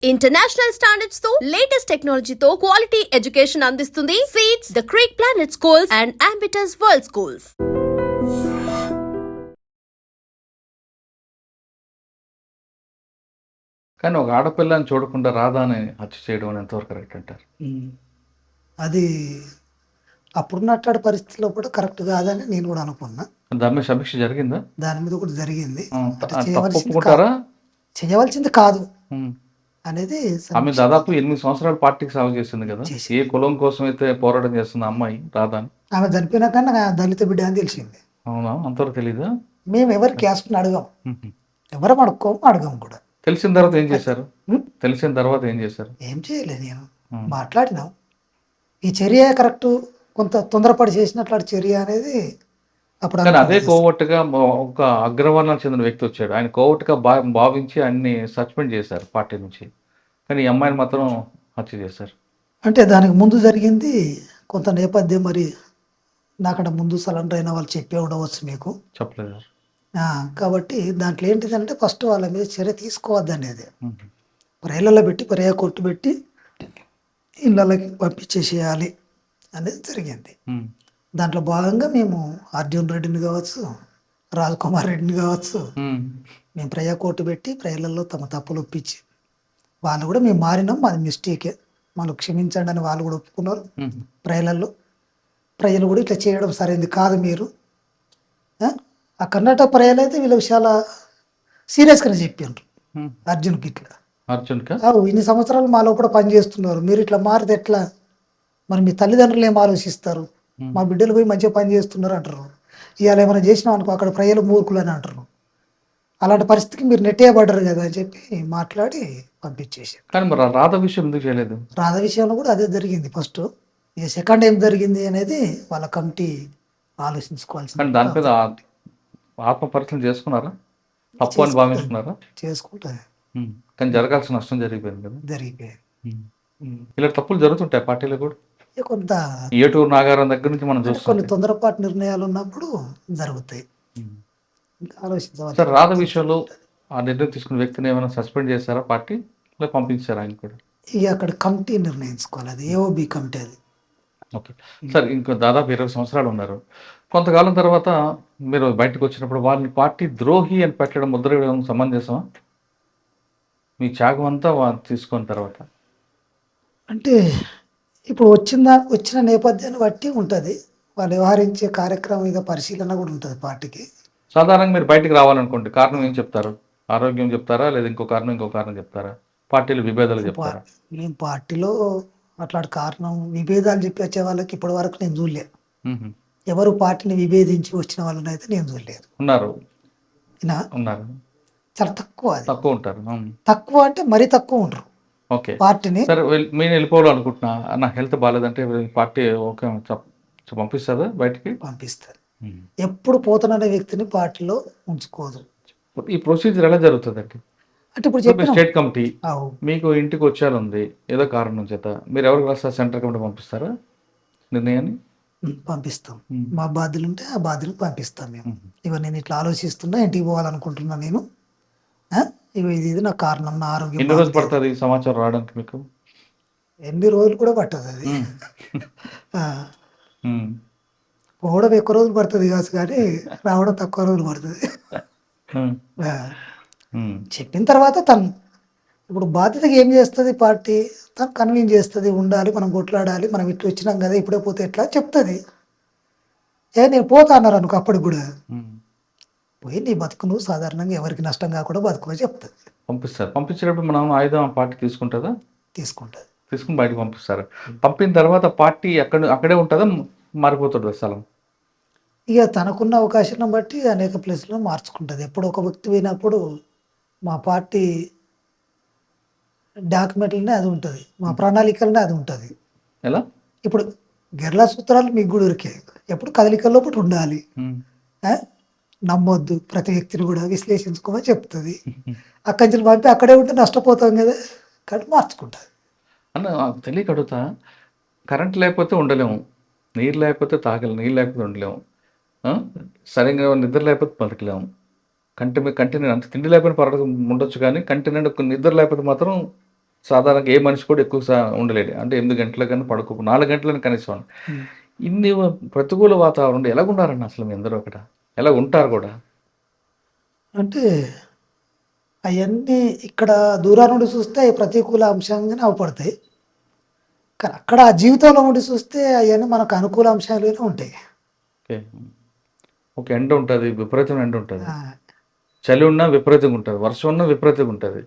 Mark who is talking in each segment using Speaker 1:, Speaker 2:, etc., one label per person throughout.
Speaker 1: International standards తో latest టెక్నాలజీతో quality education అందిస్తుంది seats the creek planet schools and Ambitus world schools.
Speaker 2: కానీ ఒక ఆడపిల్లని చూడకుండా రాధాని హత్య చేయడం అని ఎంతవరకు కరెక్ట్ అంటారు?
Speaker 3: అది అప్పుడున్నట్టు పరిస్థితిలో కూడా కరెక్ట్ కాదని నేను కూడా అనుకున్నా.
Speaker 2: దాని మీద సమీక్ష జరిగిందా?
Speaker 3: దాని మీద కూడా జరిగింది. అంటే
Speaker 2: తప్పు ఒప్పుకుంటారా?
Speaker 3: చేయవలసింది కాదు
Speaker 2: ఉమ్.
Speaker 3: అనేది
Speaker 2: ఆమె దాదాపు 8 సంవత్సరాలు పార్టీకి సేవ చేసింది కదా.
Speaker 3: చేసింది.
Speaker 2: ఏ కులం కోసం అయితే పోరాటం చేస్తుంది ఆ అమ్మాయి రాధాని?
Speaker 3: ఆమె చనిపోయినాక నాకు ఆ దళిత బిడ్డ అని తెలిసింది.
Speaker 2: అవునా? అంతవరకు తెలీదా?
Speaker 3: మేము ఎవరి క్యాస్ట్ని అడగాం, ఎవరం అడగం కూడా.
Speaker 2: తెలిసిన తర్వాత ఏం చేశారు?
Speaker 3: ఉం?
Speaker 2: తెలిసిన తర్వాత ఏం చేశారు?
Speaker 3: ఏం చేయలేదు, నేను మాట్లాడినాం. ఈ చర్య కరెక్ట్, కొంత తొందరపడి చేసినట్లు చర్య అనేది అప్పుడు
Speaker 2: కానీ అదే కోవట్టుగా ఒక అగ్రవర్ణానికి చెందిన వ్యక్తి వచ్చాడు. ఆయన కోవట్టుగా భావించి ఆయన్ని సస్పెండ్ చేశారు పార్టీ నుంచి. కానీ ఈ అమ్మాయిని మాత్రం హత్య చేశారు.
Speaker 3: అంటే దానికి ముందు జరిగింది కొంత నేపథ్యం. మరి నాకంటే ముందు సరెండర్ అయిన వాళ్ళు చెప్పే ఉండవచ్చు మీకు.
Speaker 2: చెప్పలేదు.
Speaker 3: కాబట్టి దాంట్లో ఏంటిదంటే ఫస్ట్ వాళ్ళ మీద చర్య తీసుకోవద్దు అనేది, ప్రేళ్లలో పెట్టి పర్యా కొట్టు పెట్టి ఇళ్ళకి పంపించేసేయాలి అనేది జరిగింది. దాంట్లో భాగంగా మేము అర్జున్ రెడ్డిని కావచ్చు, రాజ్ కుమార్ రెడ్డిని కావచ్చు, మేము ప్రజా కోర్టు పెట్టి ప్రజలలో తమ తప్పులు ఒప్పించి వాళ్ళు కూడా మేము మారినాం, మాది మిస్టేకే, వాళ్ళు క్షమించండి అని వాళ్ళు కూడా ఒప్పుకున్నారు. ప్రజలు కూడా ఇట్లా చేయడం సరైనది కాదు మీరు. ఆ కర్ణాటక ప్రజలు అయితే వీళ్ళ చాలా సీరియస్గానే చెప్పారు అర్జున్కి. ఇట్లా ఇన్ని సంవత్సరాలు మా లోపల పనిచేస్తున్నారు, మీరు ఇట్లా మారితే ఎట్లా, మరి మీ తల్లిదండ్రులు ఏం ఆలోచిస్తారు, మా బిడ్డలు పోయి మంచిగా పని చేస్తున్నారు అంటారు, ఇవాళ ఏమైనా చేసినాం అనుకో అక్కడ ప్రజలు మూర్ఖులు అని అంటారు. అలాంటి పరిస్థితికి మీరు నెట్టేయబడ్డారు కదా అని చెప్పి మాట్లాడి పంపించేసారు.
Speaker 2: కానీ మరి రాధ విషయం ఎందుకు చేయలేదు?
Speaker 3: రాధ విషయంలో కూడా అదే జరిగింది. ఫస్ట్ ఇక సెకండ్ ఏం జరిగింది అనేది వాళ్ళ కమిటీ ఆలోచించుకోవాల్సింది.
Speaker 2: కానీ దాని మీద ఆత్మ పరిశీలన చేసుకున్నారా? తప్పు అని భావించుకున్నారా?
Speaker 3: చేసుకుంటారు.
Speaker 2: కానీ జరగాల్సిన నష్టం జరిగిపోయింది కదా.
Speaker 3: జరిగిపోయింది.
Speaker 2: ఇలా తప్పులు జరుగుతుంటాయి పార్టీలో కూడా.
Speaker 3: కొంత
Speaker 2: ఏటూరు నాగారం దగ్గర నుంచి మనం చూస్తాం.
Speaker 3: కొన్ని తొందరపాటు నిర్ణయాలు ఉన్నప్పుడు జరుగుతాయి. ఆలోచించాలి.
Speaker 2: సార్, రాధ విషయంలో ఆ నిర్ణయం తీసుకున్న వ్యక్తిని ఏమైనా సస్పెండ్ చేశారా పార్టీ, లేదా పంపించారా ఆయన కూడా?
Speaker 3: ఇక అక్కడ కమిటీ నిర్ణయించుకోవాలి, అది ఏఓబి కమిటీ అది.
Speaker 2: ఓకే సార్, ఇంకో దాదాపు 20 సంవత్సరాలు ఉన్నారు. కొంతకాలం తర్వాత మీరు బయటకు వచ్చినప్పుడు వాళ్ళని పార్టీ ద్రోహి అని పెట్టడం, ముద్ర వేయడం సమంజసమా? మీ త్యాగం అంతా తీసుకున్న తర్వాత
Speaker 3: అంటే ఇప్పుడు వచ్చిన నేపథ్యాన్ని బట్టి ఉంటుంది, వాళ్ళు వ్యవహరించే కార్యక్రమం మీద పరిశీలన కూడా ఉంటుంది పార్టీకి.
Speaker 2: సాధారణంగా మీరు బయటకు రావాలనుకోండి, కారణం ఏం చెప్తారు? ఆరోగ్యం చెప్తారా, లేదా ఇంకో కారణం చెప్తారా? పార్టీలు విభేదాలు చెప్తారా?
Speaker 3: మేము పార్టీలో అట్లాంటి కారణం విభేదాలు చెప్పి వచ్చే వాళ్ళకి ఇప్పటి వరకు నేను చూడలేదు. ఎవరు పార్టీని విభేదించి వచ్చిన వాళ్ళని అయితే నేను చూడలేదు.
Speaker 2: ఉన్నారు.
Speaker 3: చాలా తక్కువ
Speaker 2: ఉంటారు.
Speaker 3: తక్కువ అంటే మరీ తక్కువ ఉంటారు.
Speaker 2: ఓకే,
Speaker 3: పార్టీని
Speaker 2: సరే నేను వెళ్ళిపోవాలనుకుంటున్నా, నా హెల్త్ బాగాలేదంటే పార్టీ ఓకే పంపిస్తుందా బయటికి?
Speaker 3: పంపిస్తారు. ఎప్పుడు పోతున్న వ్యక్తిని పార్టీలో ఉంచుకోదు.
Speaker 2: ఈ ప్రొసీజర్ ఎలా జరుగుతుందండి?
Speaker 3: అంటే ఇప్పుడు
Speaker 2: స్టేట్ కమిటీ మీకు ఇంటికి వచ్చేది ఏదో కారణం చేత, మీరు ఎవరికి రాస్తారు? సెంట్రల్ కమిటీ పంపిస్తారా నిర్ణయాన్ని?
Speaker 3: పంపిస్తాం. మా బాధ్యులు ఉంటే ఆ బాధ్యులకు పంపిస్తాం మేము. ఇవ నేను ఇట్లా ఆలోచిస్తున్నా, ఇంటికి పోవాలనుకుంటున్నా నేను, ఇది నా కారణం, నా ఆరోగ్యం.
Speaker 2: ఎన్ని రోజులు పడుతుంది సమాచారం రావడానికి మీకు?
Speaker 3: ఎన్ని రోజులు కూడా పట్టదు అది. పోవడం ఎక్కువ రోజులు పడుతుంది కాదు, కానీ రావడం తక్కువ రోజులు పడుతుంది. చెప్పిన తర్వాత తను ఇప్పుడు బాధ్యతగా ఏం చేస్తుంది పార్టీ, తను కన్విన్స్ చేస్తుంది, ఉండాలి, మనం కొట్లాడాలి, మనం ఇట్లా వచ్చినాం కదా, ఇప్పుడే పోతే ఎట్లా చెప్తుంది. నేను పోతా అన్నారు అనుకో, అప్పటికి కూడా పోయి నీ బతుకు నువ్వు సాధారణంగా ఎవరికి నష్టం కాకుండా బతుకు చెప్తుంది.
Speaker 2: పంపిస్తారు. పంపించేటప్పుడు మనం ఆయుధం పార్టీ తీసుకుంటుందా?
Speaker 3: తీసుకుని
Speaker 2: బయటకు పంపిస్తారు. పంపిన తర్వాత పార్టీ అక్కడే ఉంటుందా, మారిపోతుంది స్థలం?
Speaker 3: ఇక తనకున్న అవకాశాలను బట్టి అనేక ప్లేస్లో మార్చుకుంటుంది. ఎప్పుడు ఒక వ్యక్తి పోయినప్పుడు మా పార్టీ డాక్యుమెంట్లనే అది ఉంటుంది, మా ప్రణాళికలనే అది ఉంటుంది.
Speaker 2: ఎలా? ఇప్పుడు
Speaker 3: గెర్ల సూత్రాలు మీకు కూడా ఉరికే, ఎప్పుడు కదలికల్లో ఒకటి ఉండాలి, నమ్మొద్దు, ప్రతి వ్యక్తిని కూడా విశ్లేషించుకోమని చెప్తుంది. అక్కడి నుంచి పంపి అక్కడే ఉంటే నష్టపోతాం కదా, కాబట్టి మార్చుకుంటుంది.
Speaker 2: అన్న తెలియక అడుగుతా, కరెంట్ లేకపోతే ఉండలేము, నీరు లేకపోతే తాగలేము, నీళ్ళు లేకపోతే ఉండలేము, సరిగ్గా నిద్ర లేకపోతే బతకలేము, కంటి అంత తిండి లేకపోతే పర్వాలేదు ఉండొచ్చు, కానీ కంటి నిండా నిద్ర లేకపోతే మాత్రం సాధారణంగా ఏ మనిషి కూడా ఎక్కువ ఉండలేడు. అంటే 8 గంటలకన్నా 4 గంటలని కనీసం.
Speaker 3: ఉమ్.
Speaker 2: ఇన్ని ప్రతికూల వాతావరణంలో ఎలాగున్నారండి అసలు మీ అందరూ అక్కడ? ఎలా ఉంటారు కూడా?
Speaker 3: అంటే అవన్నీ ఇక్కడ దూరం నుండి చూస్తే ప్రతికూల అంశంగానే అవపడతాయి. కానీ అక్కడ ఆ జీవితంలో ఉండి చూస్తే అవన్నీ మనకు అనుకూల అంశాలుగానే ఉంటాయి.
Speaker 2: ఓకే. ఒక ఎండ ఉంటది. విపరీతమైన ఎండ ఉంటది.
Speaker 3: ఆ,
Speaker 2: చలి ఉన్నా విపరీతంగా ఉంటది. వర్షం ఉన్నా విపరీతంగా ఉంటది.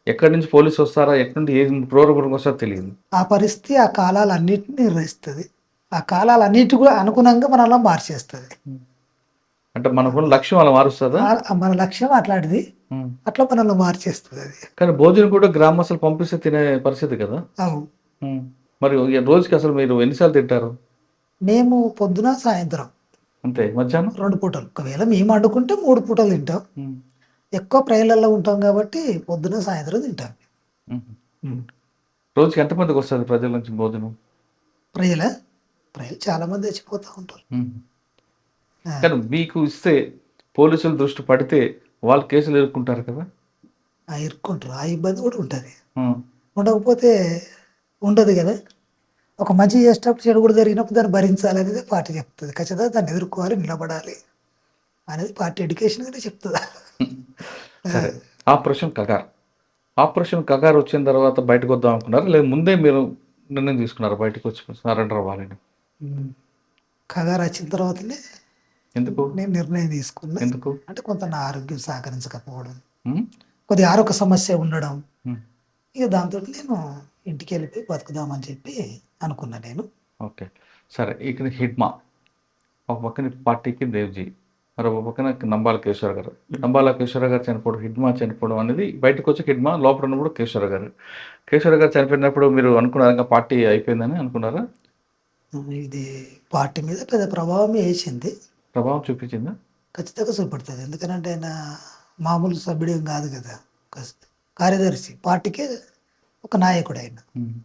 Speaker 2: ఎక్కడి నుంచి పోలీసు వస్తారా? ఎక్కడి నుండి ఏ క్రూరమృగం వస్తారో తెలీదు.
Speaker 3: ఆ పరిస్థితి ఆ కాలాలన్నిటిని నిర్ణయిస్తుంది. ఆ కాలాలన్నిటి కూడా అనుగుణంగా మనల్ని మార్చేస్తుంది.
Speaker 2: అంటే మనకున్న లక్ష్యం అలా మారుస్తదా?
Speaker 3: మన లక్ష్యం అట్లాంటిది.
Speaker 2: హ్మ్.
Speaker 3: అట్లా మనల్ని మార్చేస్తుంది అది.
Speaker 2: కానీ భోజనం కూడా గ్రామస్తులు పంపిస్తే తినే పరిస్థితి కదా!
Speaker 3: అవును.
Speaker 2: హ్మ్. మరి రోజుకి అసలు మీరు ఎన్ని సార్లు తింటారు?
Speaker 3: మేము పొద్దున సాయంత్రం
Speaker 2: అంతే. మధ్యాహ్నం?
Speaker 3: 2 పూటలు. ఒకవేళ మేము వండుకుంటే 3 పూటలు తింటాం.
Speaker 2: హ్మ్.
Speaker 3: ఎక్కువ ప్రజలలో ఉంటాం కాబట్టి పొద్దున సాయంత్రం తింటాం.
Speaker 2: హుహు.
Speaker 3: ఉమ్.
Speaker 2: రోజుకి ఎంతమందికి వస్తది ప్రజల నుంచి భోజనం?
Speaker 3: ప్రజల ప్రజలు చాలా మంది చచ్చిపోతూ ఉంటారు.
Speaker 2: హ్మ్.
Speaker 3: ఆ,
Speaker 2: కానీ మీకు ఇస్తే పోలీసుల దృష్టి పడితే వాళ్ళు కేసులు ఎదుర్కొంటారు కదా!
Speaker 3: ఆ ఇరుక్కుంటారు. ఆ ఇబ్బంది కూడా ఉంటుంది.
Speaker 2: హ్మ్.
Speaker 3: ఉండకపోతే ఉండదు కదా. ఒక మంచి చేసేటప్పుడు చెడు కూడా జరిగినప్పుడు దాన్ని భరించాలనేది పార్టీ చెప్తుంది. ఖచ్చితంగా దాన్ని ఎదుర్కోవాలి, నిలబడాలి అనేది పార్టీ ఎడ్యుకేషన్ అనేది చెప్తుంది.
Speaker 2: సరే. ఆపరేషన్ కగార్. ఆపరేషన్ కగార్ వచ్చిన తర్వాత బయటకొద్దాం అనుకున్నారా? లేదా ముందే మీరు నిర్ణయం తీసుకున్నారా బయటకొచ్చి సరెండర్ అవ్వాలని?
Speaker 3: కగారు వచ్చిన తర్వాతనే
Speaker 2: ఎందుకు?
Speaker 3: నేను నిర్ణయం తీసుకున్నా.
Speaker 2: ఎందుకు?
Speaker 3: అంటే కొంత నా ఆరోగ్యం సహకరించకపోవడం,
Speaker 2: హ్మ్.
Speaker 3: కొద్దిగా ఆరోగ్య సమస్య ఉండడం,
Speaker 2: హ్మ్.
Speaker 3: ఇక దాంతో నేను ఇంటికి వెళ్ళిపోయి బతుకుదామని చెప్పి అనుకున్నా నేను.
Speaker 2: ఓకే. సరే. ఇక్కడ హిడ్మా. ఒక పక్కన పార్టీకి దేవ్‌జీ. మరొక పక్కన నంబాల కేశవరావు గారు. నంబాల కేశవరావు గారు చనిపోవడం, హిడ్మా చనిపోవడం అనేది బయటకొచ్చి హిడ్మా, లోపల ఉన్నప్పుడు కేశవరావు గారు. కేశవరావు గారు చనిపోయినప్పుడు మీరు అనుకున్నారా ఇంక పార్టీ అయిపోయిందని అనుకున్నారా?
Speaker 3: ఇది పార్టీ మీద పెద్ద ప్రభావం వేసింది.
Speaker 2: ప్రభావం చూపించిందా?
Speaker 3: ఖచ్చితంగా చూపెడుతుంది. ఎందుకనంటే ఆయన మామూలు సభ్యుడేం కాదు కదా. ఒక కార్యదర్శి, పార్టీకే ఒక నాయకుడు ఆయన.
Speaker 2: హ్మ్.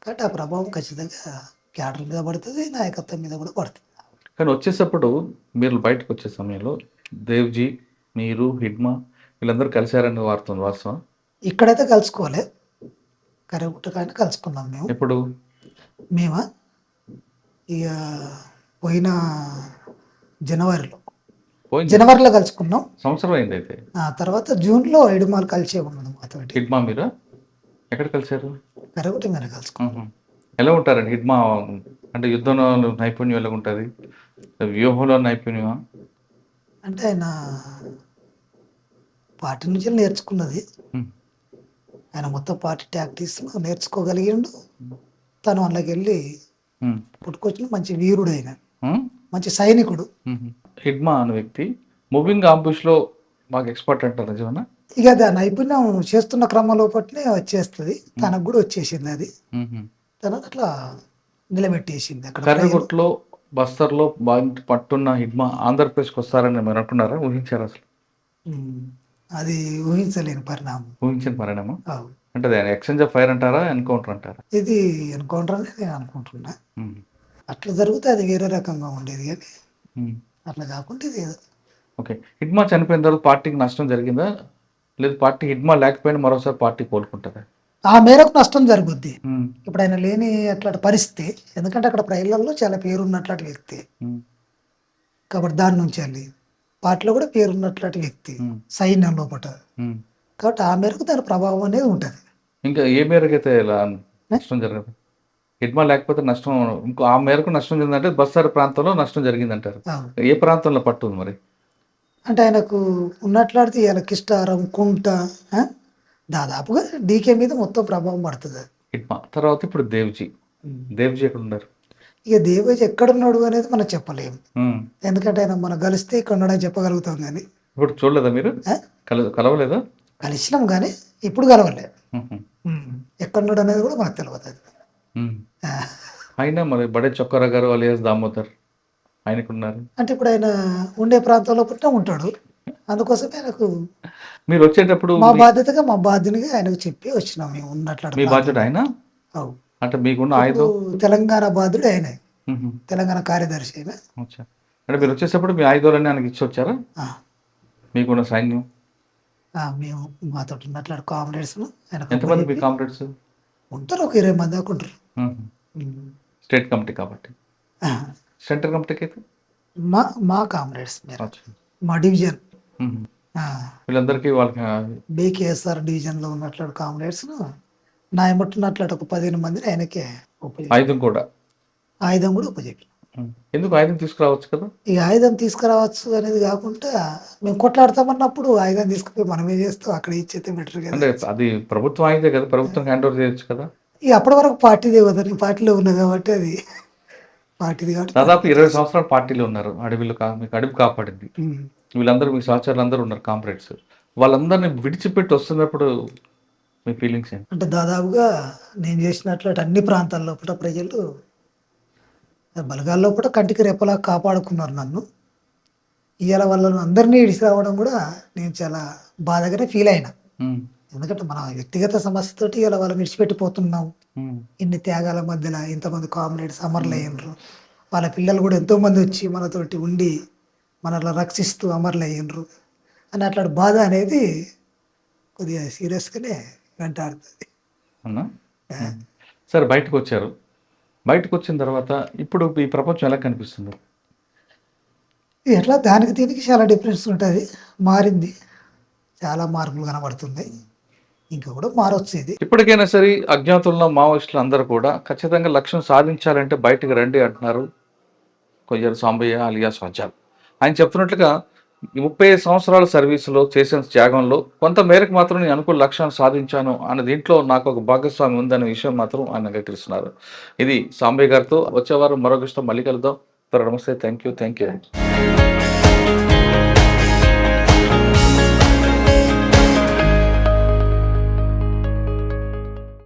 Speaker 3: కాబట్టి ఆ ప్రభావం ఖచ్చితంగా క్యాడర్ మీద పడుతుంది, నాయకత్వం మీద కూడా పడుతుంది.
Speaker 2: కానీ వచ్చేసప్పుడు మీరు బయటకొచ్చే సమయంలో దేవ్‌జీ, మీరు, హిడ్మా వీళ్ళందరూ కలిసారని వార్త ఉంది. వాస్తవమా?
Speaker 3: ఇక్కడైతే కలుసుకోలే. కరేగుట్టకైనా కలుసుకున్నాం మేము.
Speaker 2: ఎప్పుడు?
Speaker 3: మేమా ఇక పోయిన జనవరిలో
Speaker 2: పోయింది.
Speaker 3: జనవరిలో కలుసుకున్నాం.
Speaker 2: సంవత్సరం అయిందయితే.
Speaker 3: ఆ తర్వాత జూన్లో ఎడుమాలు కలిసే ఉన్నది మాతోటి.
Speaker 2: హిడ్మా మీరా? ఎక్కడ కలిసారు?
Speaker 3: కరేగుట్ట మీద కలుసుకున్నాం.
Speaker 2: హుహు. ఎలా ఉంటారండి హిడ్మా? అంటే యుద్ధంలో నైపుణ్యం ఎలాగుంటది? వ్యూహంలో నైపుణ్యమా?
Speaker 3: అంటే ఆయన పార్టీ నుంచి నేర్చుకున్నది.
Speaker 2: హ్మ్.
Speaker 3: ఆయన మొత్తం పార్టీ టాక్టిక్స్ నేర్చుకోగలిగిండు. తను అందులోకి వెళ్ళి
Speaker 2: హ్మ్.
Speaker 3: పుట్టుకొచ్చిన మంచి వీరుడు ఆయన,
Speaker 2: హ్మ్.
Speaker 3: మంచి సైనికుడు.
Speaker 2: హుహు. హిడ్మా అనే వ్యక్తి మూవింగ్ ఆంబుష్‌లో బాగా ఎక్స్‌పర్ట్ అంటారు నిజమేనా?
Speaker 3: ఇక అది ఆ నైపుణ్యం చేస్తున్న క్రమంలో పట్నే వచ్చేస్తుంది. తనకు కూడా వచ్చేసింది అది.
Speaker 2: హుహు.
Speaker 3: తను అట్లా నిలబెట్టేసింది అక్కడ ప్రజలు.
Speaker 2: కర్రగుట్టలో, బస్తర్‌లో బాగా పట్టున్న హిడ్మా ఆంధ్రప్రదేశ్‌కి వస్తారని మీరు అనుకున్నారా? ఊహించారా అసలు?
Speaker 3: ఉమ్, అది ఊహించలేని పరిణామం.
Speaker 2: ఊహించని పరిణామం.
Speaker 3: అవు.
Speaker 2: అంటే అది ఎక్స్‌చేంజ్ ఆఫ్ ఫైర్ అంటారా? ఎన్‌కౌంటర్ అంటారా?
Speaker 3: ఇది ఎన్కౌంటర్ అని నేను అనుకుంటున్నా.
Speaker 2: హ్మ్.
Speaker 3: అట్లా జరిగితే అది వేరే రకంగా ఉండేది, కానీ
Speaker 2: హ్మ్.
Speaker 3: అట్లా కాకుండా ఇది ఏదో.
Speaker 2: ఓకే. హిడ్మా చనిపోయిన తర్వాత పార్టీకి నష్టం జరిగిందా? లేదు పార్టీ హిడ్మా లేకపోయినా మరోసారి పార్టీ కోలుకుంటదా?
Speaker 3: ఆ మేరకు నష్టం జరుగుద్ది.
Speaker 2: హ్మ్.
Speaker 3: ఇప్పుడు ఆయన లేని అట్లాంటి పరిస్థితి. ఎందుకంటే అక్కడ ప్రజలలో చాలా పేరున్నట్లాంటి వ్యక్తి.
Speaker 2: హ్మ్.
Speaker 3: కాబట్టి దాని నుంచి వెళ్ళి పార్టీలో కూడా పేరున్నట్లాంటి వ్యక్తి,
Speaker 2: హ్మ్.
Speaker 3: సైన్యం లోపట.
Speaker 2: హ్మ్.
Speaker 3: కాబట్టి ఆ మేరకు దాని ప్రభావం అనేది ఉంటుంది.
Speaker 2: ఇంకా ఏ మేరకైతే ఇలా నష్టం జరగదు? హిడ్మా లేకపోతే నష్టం ఇంకో ఆ మేరకు నష్టం జరిగిందంటే బస్తార్ ప్రాంతంలో నష్టం జరిగిందంటారు.
Speaker 3: అవును.
Speaker 2: ఏ ప్రాంతంలో పట్టుంది మరి?
Speaker 3: అంటే ఆయనకు ఉన్నట్లాడితే ఇలా కిష్టారం, కుంట, ఆ, దాదాపుగా డీకే మీద మొత్తం ప్రభావం పడుతుంది.
Speaker 2: హిడ్మా. తర్వాత ఇప్పుడు దేవ్‌జీ. దేవ్‌జీ ఎక్కడున్నారు?
Speaker 3: ఇక దేవేజ్ ఎక్కడున్నాడు అనేది మనం చెప్పలేము.
Speaker 2: హ్మ్.
Speaker 3: ఎందుకంటే ఆయన మనం కలిస్తే ఇక్కడ ఉన్నాడని చెప్పగలుగుతాం, కానీ
Speaker 2: ఇప్పుడు చూడలేదా మీరు?
Speaker 3: ఆ,
Speaker 2: కలవలేదా?
Speaker 3: కలిసినాం కానీ ఇప్పుడు కలవలే.
Speaker 2: హుహు.
Speaker 3: ఎక్కడున్నాడు అనేది కూడా మనకు తెలియదు అది.
Speaker 2: హ్మ్.
Speaker 3: ఆ,
Speaker 2: ఆయన మరి బడే చొక్కారా గారు అలియాస్ దామోదర్ ఆయనకున్నారు.
Speaker 3: అంటే ఇప్పుడు ఆయన ఉండే ప్రాంతంలో పుట్టిన ఉంటాడు. అందుకోసమే ఆయనకు
Speaker 2: మీరొచ్చేటప్పుడు
Speaker 3: మా బాధ్యతగా మా బాధ్యునిగా ఆయనకు చెప్పి వచ్చినాం మేము ఉన్నట్లాంటి
Speaker 2: మీ బాధ్యుడు
Speaker 3: ప్రాంతంలో.
Speaker 2: ఆయన?
Speaker 3: అవు.
Speaker 2: అంటే మీకున్న
Speaker 3: ఇప్పుడు
Speaker 2: ఆయుధం?
Speaker 3: తెలంగాణ బాధ్యుడు ఆయనే,
Speaker 2: హుహు.
Speaker 3: తెలంగాణ కార్యదర్శి అయిన.
Speaker 2: అచ్చా! అంటే మీరొచ్చేటప్పుడు మీ ఆయుధాలన్నీ ఆయనకి ఇచ్చొచ్చారా? మీకున్న సైన్యం?
Speaker 3: మేము మాతో ఉన్నట్లాంటి కామ్రేడ్స్ ఆయనకు
Speaker 2: ఎంతమంది మీ
Speaker 3: అప్పచెప్పి
Speaker 2: కామ్రేడ్స్?
Speaker 3: ఉంటారు, ఒక 20 మంది దాకా ఉంటారు. ఉమ్.
Speaker 2: స్టేట్ కమిటీ కాబట్టి.
Speaker 3: ఆ,
Speaker 2: సెంటర్ కమిటీకి అయితే
Speaker 3: మా మా కామ్రేడ్స్ మీరు,
Speaker 2: అచ్చా.
Speaker 3: మా డివిజన్
Speaker 2: మ్మ్. వీళ్ళందరికీ వాళ్ళకి
Speaker 3: బీకేఎస్ఆర్ డివిజన్లో ఉన్నట్లు కామ్రేడ్స్ నా ఎమ్మట్టున్నట్లు ఒక 15 మందిని ఆయనకే
Speaker 2: ఆయుధం కూడా.
Speaker 3: ఆయుధం కూడా ఉపజెప్పి.
Speaker 2: ఎందుకు ఆయుధం తీసుకురావచ్చు కదా.
Speaker 3: ఈ ఆయుధం తీసుకురావచ్చు అనేది కాకుండా మేము కొట్లాడతామన్నప్పుడు ఆయుధం తీసుకుపోయి మనమే చేస్తాం, అక్కడ ఇచ్చేస్తే బెటర్ కదా.
Speaker 2: అంటే అది ప్రభుత్వం ఆయుధే కదా, ప్రభుత్వం హ్యాండ్ ఓవర్ చేయొచ్చు కదా.
Speaker 3: ఇక అప్పటి వరకు పార్టీదే కదా, నేను పార్టీలో ఉన్నా కాబట్టి అది పార్టీది కాబట్టి.
Speaker 2: దాదాపు 20 సంవత్సరాలు పార్టీలో ఉన్నారు. అడవిలో మీకు అడవి కాపాడింది.
Speaker 3: ఉమ్.
Speaker 2: వీళ్ళందరూ మీ సహచరులు అందరూ ఉన్నారు కామ్రేడ్స్. వాళ్ళందరినీ విడిచిపెట్టి వస్తున్నప్పుడు మీ ఫీలింగ్స్ ఏంటి?
Speaker 3: అంటే దాదాపుగా నేను చేసినట్లు అన్ని ప్రాంతాల్లో కూడా ప్రజలు బలగాల్లో కూడా కంటికి రెప్పలా కాపాడుకున్నారు నన్ను. ఇవాళ వాళ్ళని అందరినీ ఇడిసి రావడం కూడా నేను చాలా బాధగానే ఫీల్ అయినా.
Speaker 2: మ్మ్.
Speaker 3: ఎందుకంటే మన వ్యక్తిగత సమస్యతోటి ఇలా వాళ్ళని విడిచిపెట్టిపోతున్నాం.
Speaker 2: మ్మ్.
Speaker 3: ఇన్ని త్యాగాల మధ్యలో ఇంతమంది కామ్రేడ్స్ అమరులు అయ్యిండ్రు. వాళ్ళ పిల్లలు కూడా ఎంతోమంది వచ్చి మనతోటి ఉండి మనల్ని రక్షిస్తూ అమరులు అయ్యిండ్రు అని అట్లాంటి బాధ అనేది కొద్దిగా సీరియస్గానే వెంటాడుతుంది.
Speaker 2: అవునా. సరే, బయటకు వచ్చారు. బయటకు వచ్చిన తర్వాత ఇప్పుడు ఈ ప్రపంచం ఎలా కనిపిస్తుంది?
Speaker 3: ఎట్లా దానికి దీనికి చాలా డిఫరెన్స్ ఉంటుంది. మారింది, చాలా మార్పులు కనబడుతుంది, ఇంకా కూడా మారొచ్చు. ఇది
Speaker 2: ఇప్పటికైనా సరే అజ్ఞాతుల్లో మావోయిస్టులు అందరూ కూడా ఖచ్చితంగా లక్ష్యం సాధించాలంటే బయటకు రండి అంటున్నారు కొయ్యరు సాంబయ్య అలియాస్ వజ్జాల్. ఆయన చెప్తున్నట్లుగా ఈ 35 సంవత్సరాల సర్వీసులో చేసిన త్యాగంలో కొంత మేరకు మాత్రం నేను అనుకున్న లక్ష్యాన్ని సాధించాను అన్న దీంట్లో నాకు ఒక భాగస్వామి ఉందనే విషయం మాత్రం ఆయన అంగీకరిస్తున్నారు. ఇది సాంబయ్య గారితో. వచ్చే వారం మరొక ఇష్టం మళ్ళీ కలుద్దాం. నమస్తే. Thank you.